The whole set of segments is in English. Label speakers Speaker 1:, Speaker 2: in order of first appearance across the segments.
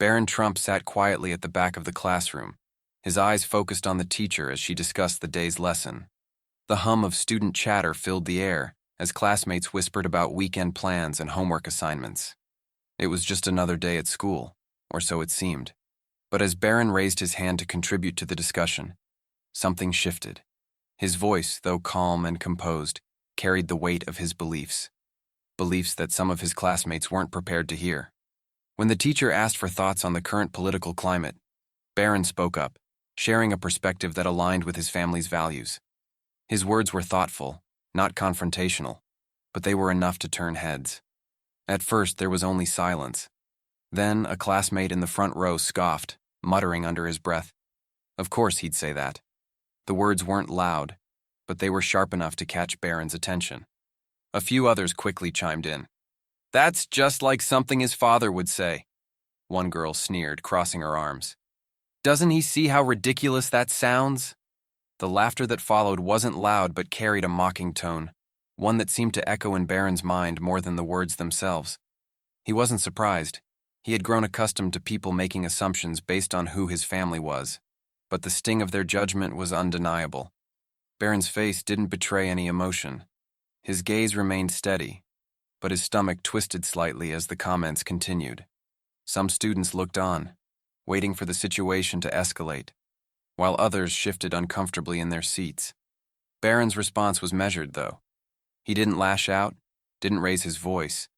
Speaker 1: Barron Trump sat quietly at the back of the classroom, his eyes focused on the teacher as she discussed the day's lesson. The hum of student chatter filled the air as classmates whispered about weekend plans and homework assignments. It was just another day at school, or so it seemed. But as Barron raised his hand to contribute to the discussion, something shifted. His voice, though calm and composed, carried the weight of his beliefs. Beliefs that some of his classmates weren't prepared to hear. When the teacher asked for thoughts on the current political climate, Barron spoke up, sharing a perspective that aligned with his family's values. His words were thoughtful, not confrontational, but they were enough to turn heads. At first, there was only silence. Then, a classmate in the front row scoffed, muttering under his breath. Of course he'd say that. The words weren't loud, but they were sharp enough to catch Barron's attention. A few others quickly chimed in. "That's just like something his father would say," one girl sneered, crossing her arms. "Doesn't he see how ridiculous that sounds?" The laughter that followed wasn't loud but carried a mocking tone, one that seemed to echo in Barron's mind more than the words themselves. He wasn't surprised. He had grown accustomed to people making assumptions based on who his family was, but the sting of their judgment was undeniable. Barron's face didn't betray any emotion. His gaze remained steady, but his stomach twisted slightly as the comments continued. Some students looked on, waiting for the situation to escalate, while others shifted uncomfortably in their seats. Barron's response was measured, though. He didn't lash out, didn't raise his voice,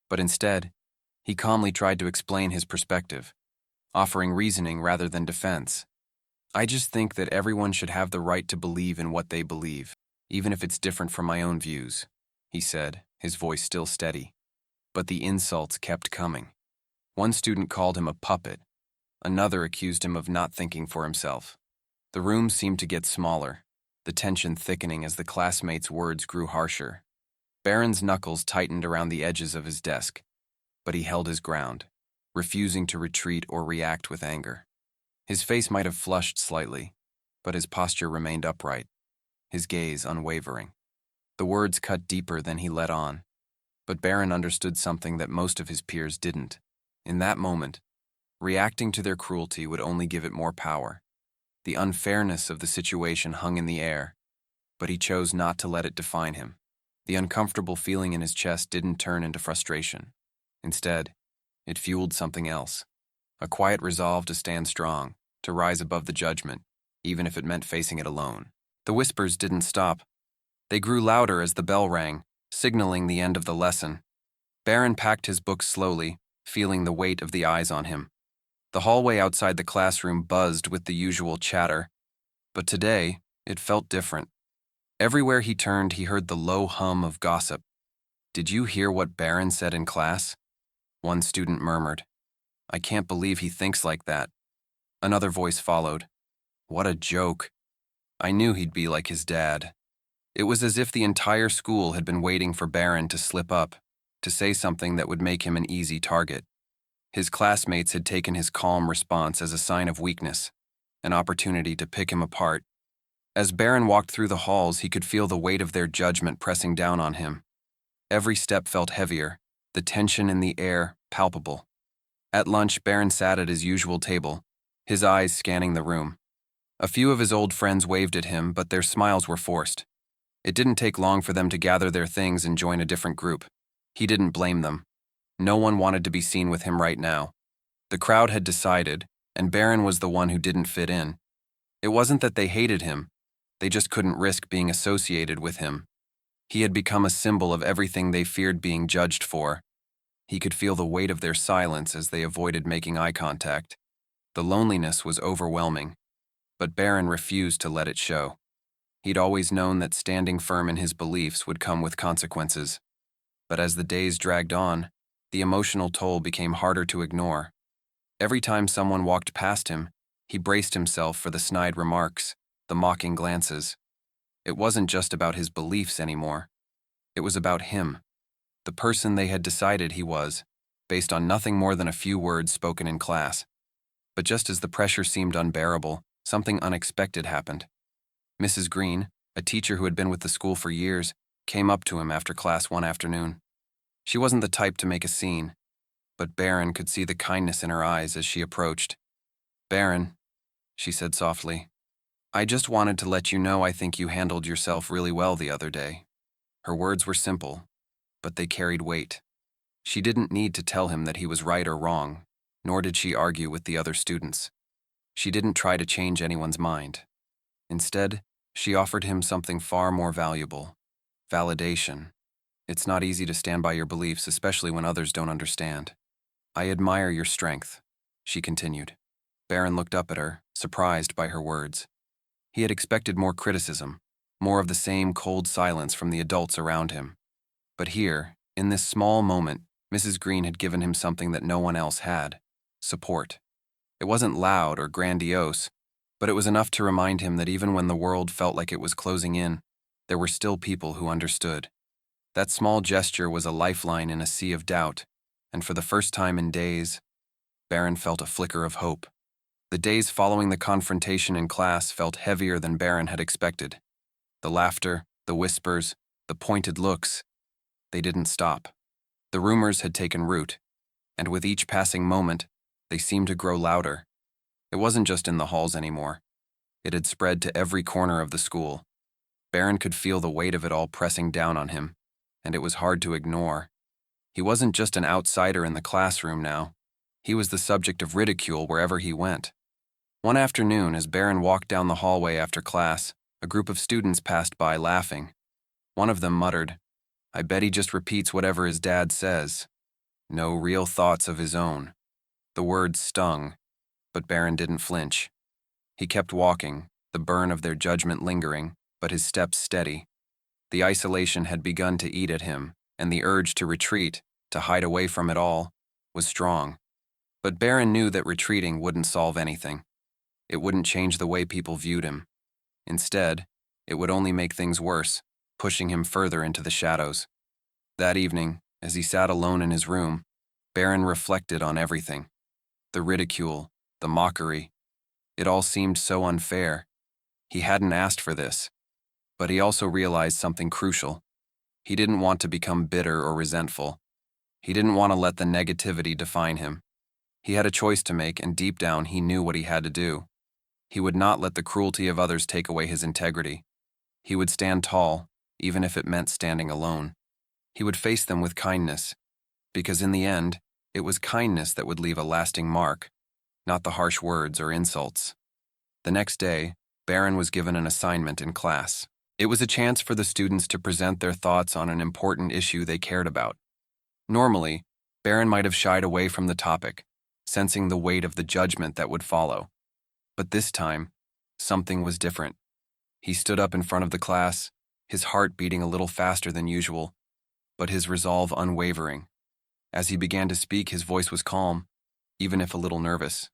Speaker 1: but instead, he calmly tried to explain his perspective, offering reasoning rather than defense. "I just think that everyone should have the right to believe in what they believe, even if it's different from my own views," he said, his voice still steady. But the insults kept coming. One student called him a puppet. Another accused him of not thinking for himself. The room seemed to get smaller, the tension thickening as the classmates' words grew harsher. Barron's knuckles tightened around the edges of his desk, but he held his ground, refusing to retreat or react with anger. His face might have flushed slightly, but his posture remained upright, his gaze unwavering. The words cut deeper than he let on, but Barron understood something that most of his peers didn't. In that moment, reacting to their cruelty would only give it more power. The unfairness of the situation hung in the air, but he chose not to let it define him. The uncomfortable feeling in his chest didn't turn into frustration. Instead, it fueled something else. A quiet resolve to stand strong, to rise above the judgment, even if it meant facing it alone. The whispers didn't stop. They grew louder as the bell rang, signaling the end of the lesson. Barron packed his books slowly, feeling the weight of the eyes on him. The hallway outside the classroom buzzed with the usual chatter, but today it felt different. Everywhere he turned, he heard the low hum of gossip. "Did you hear what Barron said in class?" One student murmured. "I can't believe he thinks like that." Another voice followed. "What a joke. I knew he'd be like his dad." It was as if the entire school had been waiting for Barron to slip up, to say something that would make him an easy target. His classmates had taken his calm response as a sign of weakness, an opportunity to pick him apart. As Barron walked through the halls, he could feel the weight of their judgment pressing down on him. Every step felt heavier, the tension in the air palpable. At lunch, Barron sat at his usual table, his eyes scanning the room. A few of his old friends waved at him, but their smiles were forced. It didn't take long for them to gather their things and join a different group. He didn't blame them. No one wanted to be seen with him right now. The crowd had decided, and Barron was the one who didn't fit in. It wasn't that they hated him. They just couldn't risk being associated with him. He had become a symbol of everything they feared being judged for. He could feel the weight of their silence as they avoided making eye contact. The loneliness was overwhelming, but Barron refused to let it show. He'd always known that standing firm in his beliefs would come with consequences. But as the days dragged on, the emotional toll became harder to ignore. Every time someone walked past him, he braced himself for the snide remarks, the mocking glances. It wasn't just about his beliefs anymore. It was about him, the person they had decided he was, based on nothing more than a few words spoken in class. But just as the pressure seemed unbearable, something unexpected happened. Mrs. Green, a teacher who had been with the school for years, came up to him after class one afternoon. She wasn't the type to make a scene, but Barron could see the kindness in her eyes as she approached. "Barron," she said softly, "I just wanted to let you know I think you handled yourself really well the other day." Her words were simple, but they carried weight. She didn't need to tell him that he was right or wrong, nor did she argue with the other students. She didn't try to change anyone's mind. Instead, she offered him something far more valuable: validation. It's not easy to stand by your beliefs, especially when others don't understand. "I admire your strength," she continued. Barron looked up at her, surprised by her words. He had expected more criticism, more of the same cold silence from the adults around him. But here, in this small moment, Mrs. Green had given him something that no one else had: support. It wasn't loud or grandiose, but it was enough to remind him that even when the world felt like it was closing in, there were still people who understood. That small gesture was a lifeline in a sea of doubt, and for the first time in days, Barron felt a flicker of hope. The days following the confrontation in class felt heavier than Barron had expected. The laughter, the whispers, the pointed looks, they didn't stop. The rumors had taken root, and with each passing moment, they seemed to grow louder. It wasn't just in the halls anymore. It had spread to every corner of the school. Barron could feel the weight of it all pressing down on him, and it was hard to ignore. He wasn't just an outsider in the classroom now. He was the subject of ridicule wherever he went. One afternoon, as Barron walked down the hallway after class, a group of students passed by laughing. One of them muttered, "I bet he just repeats whatever his dad says." No real thoughts of his own. The words stung, but Barron didn't flinch. He kept walking, the burn of their judgment lingering, but his steps steady. The isolation had begun to eat at him, and the urge to retreat, to hide away from it all, was strong. But Barron knew that retreating wouldn't solve anything. It wouldn't change the way people viewed him. Instead, it would only make things worse, pushing him further into the shadows. That evening, as he sat alone in his room, Barron reflected on everything. The ridicule, the mockery. It all seemed so unfair. He hadn't asked for this. But he also realized something crucial. He didn't want to become bitter or resentful. He didn't want to let the negativity define him. He had a choice to make, and deep down he knew what he had to do. He would not let the cruelty of others take away his integrity. He would stand tall, even if it meant standing alone. He would face them with kindness, because in the end, it was kindness that would leave a lasting mark, not the harsh words or insults. The next day, Barron was given an assignment in class. It was a chance for the students to present their thoughts on an important issue they cared about. Normally, Barron might have shied away from the topic, sensing the weight of the judgment that would follow. But this time, something was different. He stood up in front of the class, his heart beating a little faster than usual, but his resolve unwavering. As he began to speak, his voice was calm, even if a little nervous.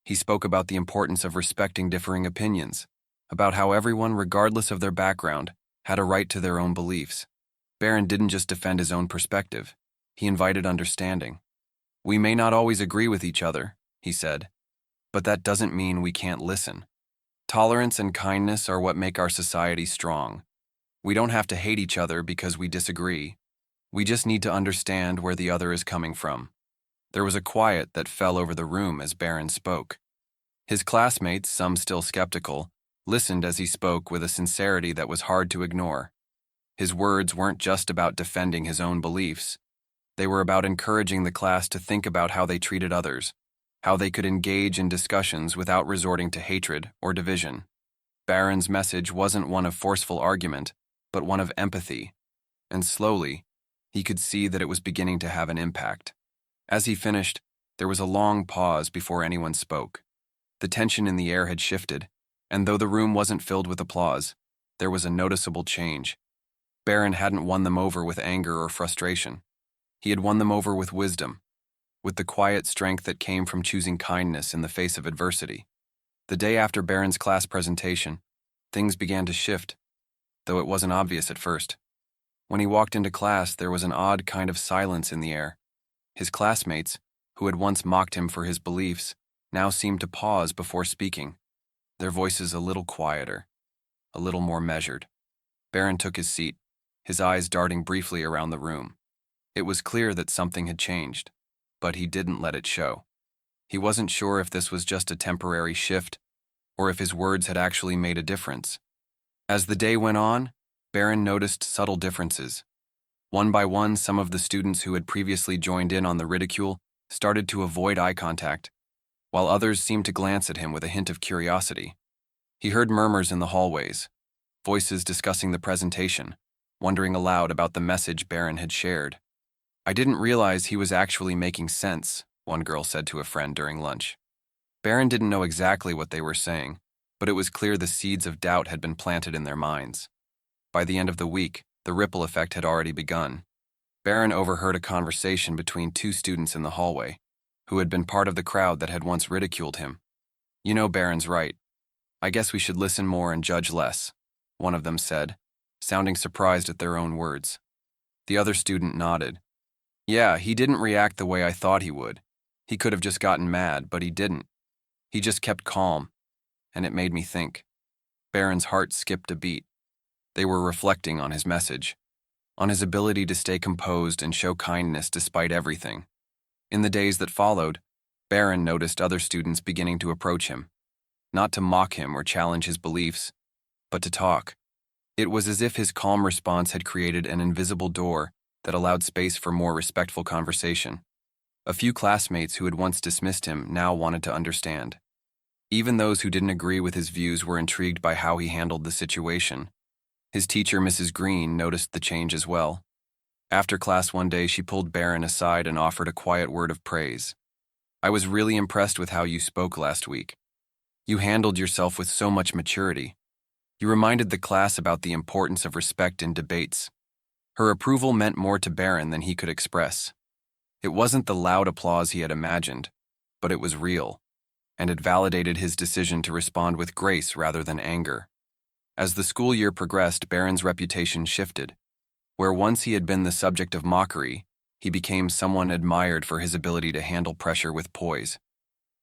Speaker 1: He spoke about the importance of respecting differing opinions, about how everyone, regardless of their background, had a right to their own beliefs. Barron didn't just defend his own perspective. He invited understanding. "We may not always agree with each other," he said, "but that doesn't mean we can't listen. Tolerance and kindness are what make our society strong. We don't have to hate each other because we disagree. We just need to understand where the other is coming from." There was a quiet that fell over the room as Barron spoke. His classmates, some still skeptical, listened as he spoke with a sincerity that was hard to ignore. His words weren't just about defending his own beliefs. They were about encouraging the class to think about how they treated others, how they could engage in discussions without resorting to hatred or division. Barron's message wasn't one of forceful argument, but one of empathy, and slowly, he could see that it was beginning to have an impact. As he finished, there was a long pause before anyone spoke. The tension in the air had shifted, and though the room wasn't filled with applause, there was a noticeable change. Barron hadn't won them over with anger or frustration. He had won them over with wisdom, with the quiet strength that came from choosing kindness in the face of adversity. The day after Barron's class presentation, things began to shift, though it wasn't obvious at first. When he walked into class, there was an odd kind of silence in the air. His classmates, who had once mocked him for his beliefs, now seemed to pause before speaking, their voices a little quieter, a little more measured. Barron took his seat, his eyes darting briefly around the room. It was clear that something had changed. but he didn't let it show. He wasn't sure if this was just a temporary shift or if his words had actually made a difference. As the day went on, Barron noticed subtle differences. One by one, some of the students who had previously joined in on the ridicule started to avoid eye contact, while others seemed to glance at him with a hint of curiosity. He heard murmurs in the hallways, voices discussing the presentation, wondering aloud about the message Barron had shared. "I didn't realize he was actually making sense," one girl said to a friend during lunch. Barron didn't know exactly what they were saying, but it was clear the seeds of doubt had been planted in their minds. By the end of the week, the ripple effect had already begun. Barron overheard a conversation between two students in the hallway, who had been part of the crowd that had once ridiculed him. "You know, Barron's right. I guess we should listen more and judge less," one of them said, sounding surprised at their own words. The other student nodded. "Yeah, he didn't react the way I thought he would. He could have just gotten mad, but he didn't. He just kept calm, and it made me think." Barron's heart skipped a beat. They were reflecting on his message, on his ability to stay composed and show kindness despite everything. In the days that followed, Barron noticed other students beginning to approach him, not to mock him or challenge his beliefs, but to talk. It was as if his calm response had created an invisible door that allowed space for more respectful conversation. A few classmates who had once dismissed him now wanted to understand. Even those who didn't agree with his views were intrigued by how he handled the situation. His teacher, Mrs. Green, noticed the change as well. After class one day, she pulled Barron aside and offered a quiet word of praise. "I was really impressed with how you spoke last week. You handled yourself with so much maturity. You reminded the class about the importance of respect in debates." Her approval meant more to Barron than he could express. It wasn't the loud applause he had imagined, but it was real, and it validated his decision to respond with grace rather than anger. As the school year progressed, Barron's reputation shifted. Where once he had been the subject of mockery, he became someone admired for his ability to handle pressure with poise.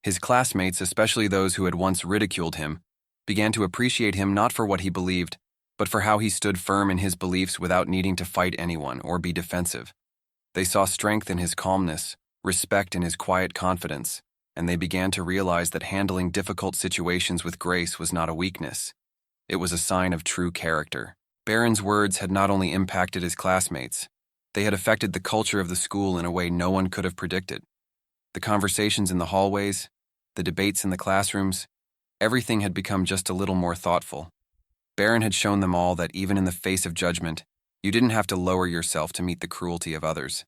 Speaker 1: His classmates, especially those who had once ridiculed him, began to appreciate him not for what he believed, but for how he stood firm in his beliefs without needing to fight anyone or be defensive. They saw strength in his calmness, respect in his quiet confidence, and they began to realize that handling difficult situations with grace was not a weakness. It was a sign of true character. Barron's words had not only impacted his classmates, they had affected the culture of the school in a way no one could have predicted. The conversations in the hallways, the debates in the classrooms, everything had become just a little more thoughtful. Barron had shown them all that even in the face of judgment, you didn't have to lower yourself to meet the cruelty of others.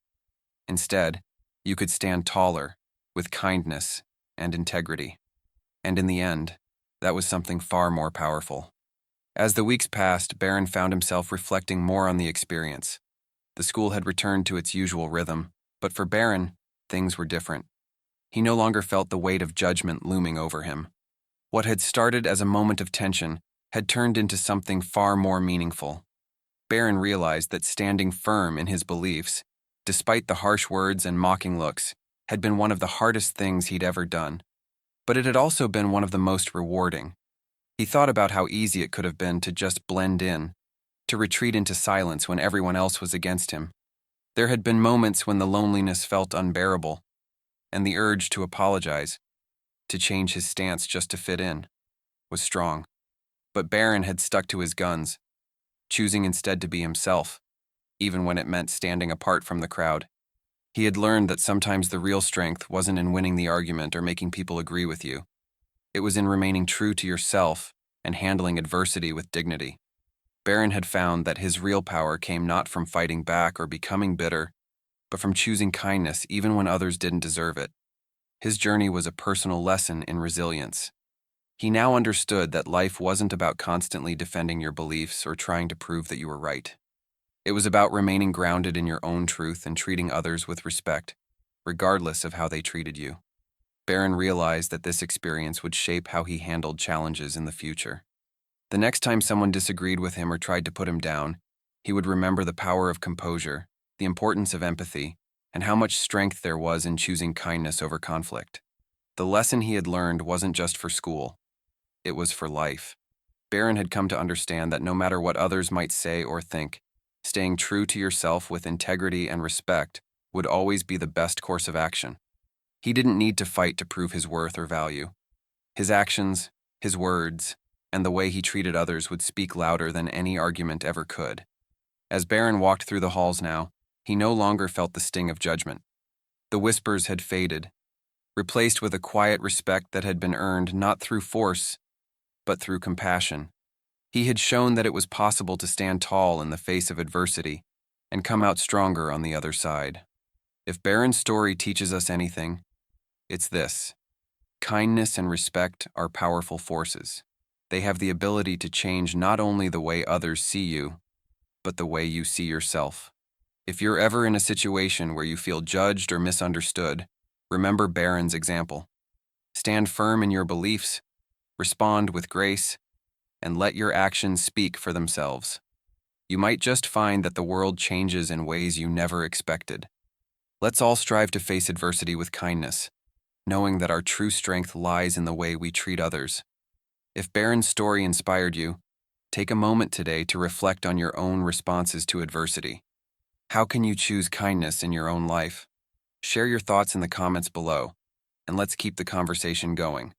Speaker 1: Instead, you could stand taller, with kindness and integrity. And in the end, that was something far more powerful. As the weeks passed, Barron found himself reflecting more on the experience. The school had returned to its usual rhythm, but for Barron, things were different. He no longer felt the weight of judgment looming over him. What had started as a moment of tension had turned into something far more meaningful. Barron realized that standing firm in his beliefs, despite the harsh words and mocking looks, had been one of the hardest things he'd ever done. But it had also been one of the most rewarding. He thought about how easy it could have been to just blend in, to retreat into silence when everyone else was against him. There had been moments when the loneliness felt unbearable, and the urge to apologize, to change his stance just to fit in, was strong. But Barron had stuck to his guns, choosing instead to be himself, even when it meant standing apart from the crowd. He had learned that sometimes the real strength wasn't in winning the argument or making people agree with you. It was in remaining true to yourself and handling adversity with dignity. Barron had found that his real power came not from fighting back or becoming bitter, but from choosing kindness even when others didn't deserve it. His journey was a personal lesson in resilience. He now understood that life wasn't about constantly defending your beliefs or trying to prove that you were right. It was about remaining grounded in your own truth and treating others with respect, regardless of how they treated you. Barron realized that this experience would shape how he handled challenges in the future. The next time someone disagreed with him or tried to put him down, he would remember the power of composure, the importance of empathy, and how much strength there was in choosing kindness over conflict. The lesson he had learned wasn't just for school. It was for life. Barron had come to understand that no matter what others might say or think, staying true to yourself with integrity and respect would always be the best course of action. He didn't need to fight to prove his worth or value. His actions, his words, and the way he treated others would speak louder than any argument ever could. As Barron walked through the halls now, he no longer felt the sting of judgment. The whispers had faded, replaced with a quiet respect that had been earned not through force, but through compassion. He had shown that it was possible to stand tall in the face of adversity and come out stronger on the other side. If Barron's story teaches us anything, it's this: kindness and respect are powerful forces. They have the ability to change not only the way others see you, but the way you see yourself. If you're ever in a situation where you feel judged or misunderstood, remember Barron's example. Stand firm in your beliefs, respond with grace, and let your actions speak for themselves. You might just find that the world changes in ways you never expected. Let's all strive to face adversity with kindness, knowing that our true strength lies in the way we treat others. If Barron's story inspired you, take a moment today to reflect on your own responses to adversity. How can you choose kindness in your own life? Share your thoughts in the comments below, and let's keep the conversation going.